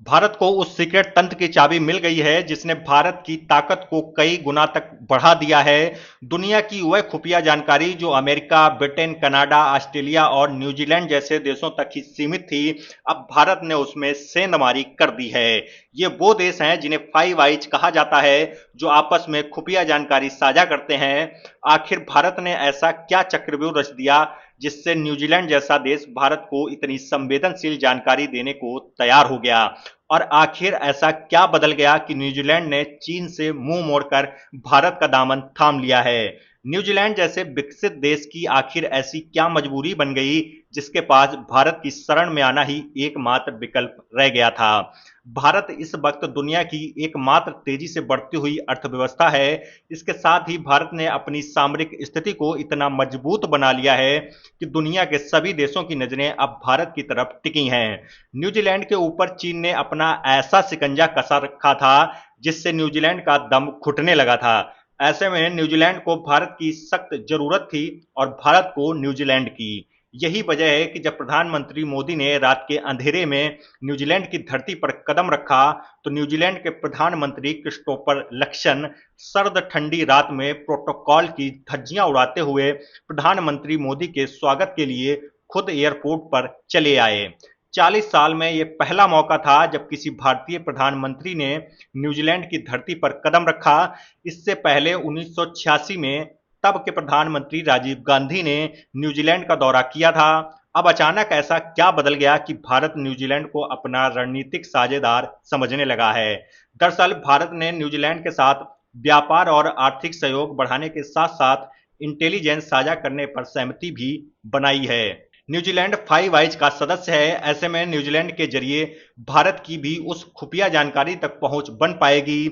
भारत को उस सीक्रेट तंत्र की चाबी मिल गई है जिसने भारत की ताकत को कई गुना तक बढ़ा दिया है। दुनिया की वह खुफिया जानकारी जो अमेरिका, ब्रिटेन, कनाडा, ऑस्ट्रेलिया और न्यूजीलैंड जैसे देशों तक ही सीमित थी, अब भारत ने उसमें सेंधमारी कर दी है। ये वो देश हैं जिन्हें फाइव आइज कहा जाता है, जो आपस में खुफिया जानकारी साझा करते हैं। आखिर भारत ने ऐसा क्या चक्रव्यूह रच दिया जिससे न्यूजीलैंड जैसा देश भारत को इतनी संवेदनशील जानकारी देने को तैयार हो गया? और आखिर ऐसा क्या बदल गया कि न्यूजीलैंड ने चीन से मुंह मोड़कर भारत का दामन थाम लिया है? न्यूजीलैंड जैसे विकसित देश की आखिर ऐसी क्या मजबूरी बन गई जिसके पास भारत की शरण में आना ही एकमात्र विकल्प रह गया था? भारत इस वक्त दुनिया की एकमात्र तेजी से बढ़ती हुई अर्थव्यवस्था है। इसके साथ ही भारत ने अपनी सामरिक स्थिति को इतना मजबूत बना लिया है कि दुनिया के सभी देशों की नजरें अब भारत की तरफ टिकी हैं। न्यूजीलैंड के ऊपर चीन ने अपना ऐसा शिकंजा कसा रखा था जिससे न्यूजीलैंड का दम घुटने लगा था। ऐसे में न्यूजीलैंड को भारत की सख्त जरूरत थी और भारत को न्यूजीलैंड की। यही वजह है कि जब प्रधानमंत्री मोदी ने रात के अंधेरे में न्यूजीलैंड की धरती पर कदम रखा, तो न्यूजीलैंड के प्रधानमंत्री क्रिस्टोफर लक्सन सर्द ठंडी रात में प्रोटोकॉल की धज्जियां उड़ाते हुए प्रधानमंत्री मोदी के स्वागत के लिए खुद एयरपोर्ट पर चले आए। 40 साल में यह पहला मौका था जब किसी भारतीय प्रधानमंत्री ने न्यूजीलैंड की धरती पर कदम रखा। इससे पहले 1986 में तब के प्रधानमंत्री राजीव गांधी ने न्यूजीलैंड का दौरा किया था। अब अचानक ऐसा क्या बदल गया कि भारत न्यूजीलैंड को अपना रणनीतिक साझेदार समझने लगा है? दरअसल भारत ने न्यूजीलैंड के साथ व्यापार और आर्थिक सहयोग बढ़ाने के साथ साथ इंटेलिजेंस साझा करने पर सहमति भी बनाई है। न्यूजीलैंड फाइव आइज का सदस्य है। ऐसे में न्यूजीलैंड के जरिए भारत की भी उस खुफिया जानकारी तक पहुंच बन पाएगी।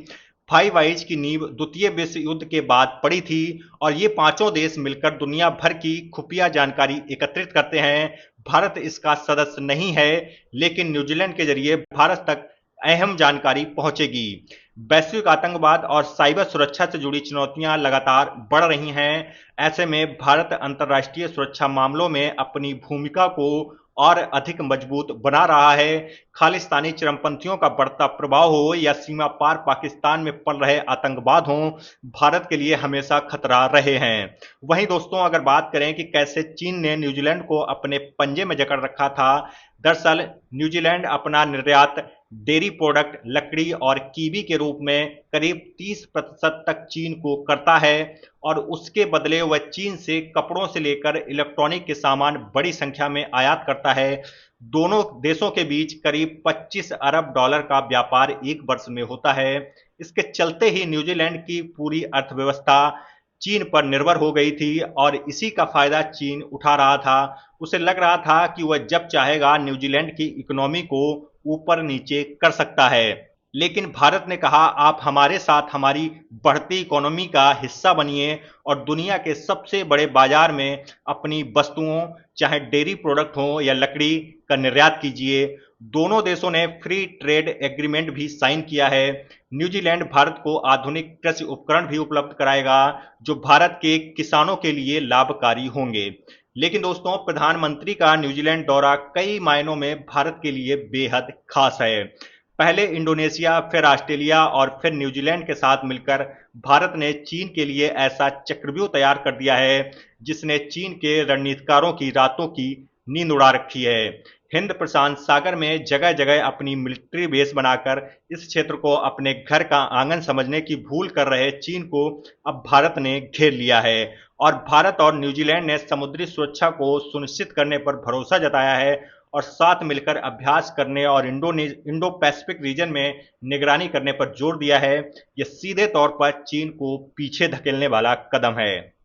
फाइव आइज की नींव द्वितीय विश्व युद्ध के बाद पड़ी थी और ये पांचों देश मिलकर दुनिया भर की खुफिया जानकारी एकत्रित करते हैं। भारत इसका सदस्य नहीं है, लेकिन न्यूजीलैंड के जरिए भारत तक अहम जानकारी पहुंचेगी। वैश्विक आतंकवाद और साइबर सुरक्षा से जुड़ी चुनौतियां लगातार बढ़ रही हैं। ऐसे में भारत अंतर्राष्ट्रीय सुरक्षा मामलों में अपनी भूमिका को और अधिक मजबूत बना रहा है। खालिस्तानी चरमपंथियों का बढ़ता प्रभाव हो या सीमा पार पाकिस्तान में पल रहे आतंकवाद हो, भारत के लिए हमेशा खतरा रहे हैं। वहीं दोस्तों, अगर बात करें कि कैसे चीन ने न्यूजीलैंड को अपने पंजे में जकड़ रखा था, दरअसल न्यूजीलैंड अपना निर्यात डेयरी प्रोडक्ट, लकड़ी और कीवी के रूप में करीब 30% तक चीन को करता है और उसके बदले वह चीन से कपड़ों से लेकर इलेक्ट्रॉनिक के सामान बड़ी संख्या में आयात करता है। दोनों देशों के बीच करीब 25 अरब डॉलर का व्यापार एक वर्ष में होता है। इसके चलते ही न्यूजीलैंड की पूरी अर्थव्यवस्था चीन पर निर्भर हो गई थी और इसी का फायदा चीन उठा रहा था। उसे लग रहा था कि वह जब चाहेगा न्यूजीलैंड की इकोनॉमी को ऊपर नीचे कर सकता है। लेकिन भारत ने कहा, आप हमारे साथ हमारी बढ़ती इकोनॉमी का हिस्सा बनिए और दुनिया के सबसे बड़े बाजार में अपनी वस्तुओं, चाहे डेयरी प्रोडक्ट हो या लकड़ी, का निर्यात कीजिए। दोनों देशों ने फ्री ट्रेड एग्रीमेंट भी साइन किया है। न्यूजीलैंड भारत को आधुनिक कृषि उपकरण भी उपलब्ध कराएगा जो भारत के किसानों के लिए लाभकारी होंगे। लेकिन दोस्तों, प्रधानमंत्री का न्यूजीलैंड दौरा कई मायनों में भारत के लिए बेहद खास है। पहले इंडोनेशिया, फिर ऑस्ट्रेलिया और फिर न्यूजीलैंड के साथ मिलकर भारत ने चीन के लिए ऐसा चक्रव्यूह तैयार कर दिया है जिसने चीन के रणनीतिकारों की रातों की नींद उड़ा रखी है। हिंद प्रशांत सागर में जगह जगह अपनी मिलिट्री बेस बनाकर इस क्षेत्र को अपने घर का आंगन समझने की भूल कर रहे चीन को अब भारत ने घेर लिया है और भारत और न्यूजीलैंड ने समुद्री सुरक्षा को सुनिश्चित करने पर भरोसा जताया है और साथ मिलकर अभ्यास करने और इंडो पैसिफिक रीजन में निगरानी करने पर जोर दिया है। यह सीधे तौर पर चीन को पीछे धकेलने वाला कदम है।